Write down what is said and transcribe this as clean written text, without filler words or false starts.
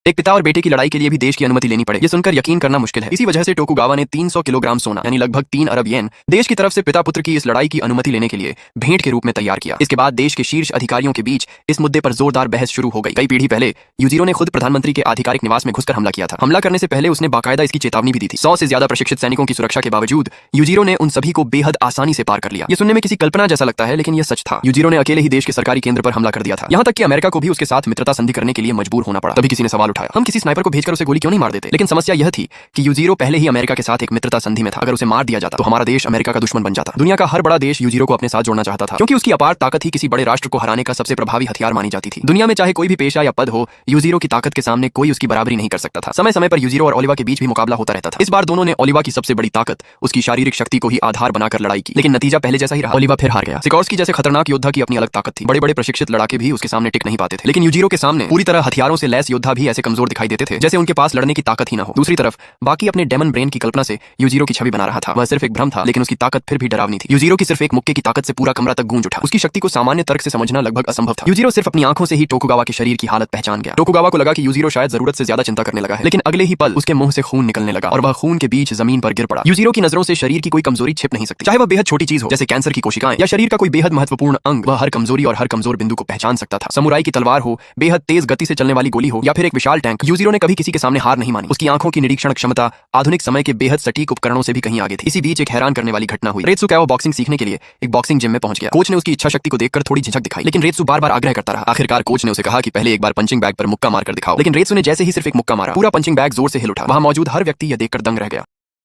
एक पिता और बेटे की लड़ाई के लिए भी देश की अनुमति लेनी पड़े, ये सुनकर यकीन करना मुश्किल है। इसी वजह से टोकुगावा ने 300 किलोग्राम सोना यानी लगभग 3 अरब येन देश की तरफ से पिता पुत्र की इस लड़ाई की अनुमति लेने के लिए भेंट के रूप में तैयार किया। इसके बाद देश के शीर्ष अधिकारियों के बीच इस मुद्दे पर जोरदार बहस शुरू हो गई। कई पीढ़ी पहले यूजीरो ने खुद प्रधानमंत्री के आधिकारिक निवास में घुसकर हमला किया था। हमला करने से पहले उसने बाकायदा इसकी चेतावनी भी दी थी। 100 से ज्यादा प्रशिक्षित सैनिकों की सुरक्षा के बावजूद यूजीरो ने उन सभी को बेहद आसानी से पार कर लिया। ये सुनने में किसी कल्पना जैसा लगता है, लेकिन यह सच था। यूजीरो ने अकेले ही देश के सरकारी केंद्र पर हमला कर दिया था, यहाँ तक कि अमेरिका को भी उसके साथ मित्रता संधि करने के लिए मजबूर होना पड़ा। तभी किसी ने सवाल उठाया, हम किसी स्नाइपर को भेजकर उसे गोली क्यों नहीं मार देते? लेकिन समस्या यह थी कि यूजीरो पहले ही अमेरिका के साथ एक मित्रता संधि में था। अगर उसे मार दिया जाता तो हमारा देश अमेरिका का दुश्मन बन जाता। दुनिया का हर बड़ा देश यूजीरो को अपने साथ जोड़ना चाहता था, क्योंकि उसकी अपार ताकत ही किसी बड़े राष्ट्र को हराने का सबसे प्रभावी हथियार मानी जाती थी। दुनिया में चाहे कोई भी पेशा या पद हो, यूजीरो की ताकत के सामने कोई उसकी बराबरी नहीं कर सकता था। समय समय पर यूजीरो और ओलिवा के बीच भी मुकाबला होता रहता था। इस बार दोनों ने ओलिवा की सबसे बड़ी ताकत, उसकी शारीरिक शक्ति को ही आधार बनाकर लड़ाई की, लेकिन नतीजा पहले जैसा ही रहा। ओलिवा फिर हार गया। सिकोर्स्की जैसे खतरनाक योद्धा की अपनी अलग ताकत थी। बड़े बड़े प्रशिक्षित लड़ाके भी उसके सामने टिक नहीं पाते थे। लेकिन यूजीरो के सामने पूरी तरह हथियारों से लैस योद्धा भी ऐसे कमजोर दिखाई देते थे जैसे उनके पास लड़ने की ताकत ही न हो। दूसरी तरफ बाकी अपने डेमन ब्रेन की कल्पना से यूजीरो की छवि बना रहा था। वह सिर्फ एक भ्रम था, लेकिन उसकी ताकत फिर भी डरावनी थी। यूजीरो की सिर्फ एक मुक्के की ताकत से पूरा कमरा तक गूंज उठा। उसकी शक्ति को सामान्य तर्क से समझना लगभग असंभव था। यूजीरो सिर्फ अपनी आंखों से ही टोकुगावा के शरीर की हालत पहचान गया। टोकुगावा को लगा कि यूजीरो शायद जरूरत से ज्यादा चिंता करने लगा है, लेकिन अगले ही पल उसके मुंह से खून निकलने लगा और वह खून के बीच जमीन पर गिर पड़ा। यूजीरो की नजरों से शरीर की कोई कमजोरी छिप नहीं सकती, चाहे वह बेहद छोटी चीज हो जैसे कैंसर की कोशिकाएं या शरीर का कोई बेहद महत्वपूर्ण अंग। वह हर कमजोरी और हर कमजोर बिंदु को पहचान सकता था। समुराई की तलवार हो, बेहद तेज गति से चलने वाली गोली हो या फिर एक विशाल टैंक, यूजीरो ने कभी किसी के सामने हार नहीं मानी। उसकी आंखों की निरीक्षण क्षमता आधुनिक समय के बेहद सटीक उपकरणों से भी कहीं आगे थी। इसी बीच एक हैरान करने वाली घटना हुई। रेत्सुकावा बॉक्सिंग सीखने के लिए एक बॉक्सिंग जिम में पहुंच गया। कोच ने उसकी इच्छा शक्ति को देखकर थोड़ी झिझक दिखाई, लेकिन रेत्सु बार बार आग्रह करता रहा। आखिरकार कोच ने उसे कहा कि पहले एक बार पंचिंग बैग पर मुक्का मारकर दिखाओ। लेकिन रेत्सु ने जैसे ही सिर्फ एक मुक्का मारा, पूरा पंचिंग बैग जोर से हिल उठा। वहां मौजूद हर व्यक्ति यह देखकर दंग रह गया।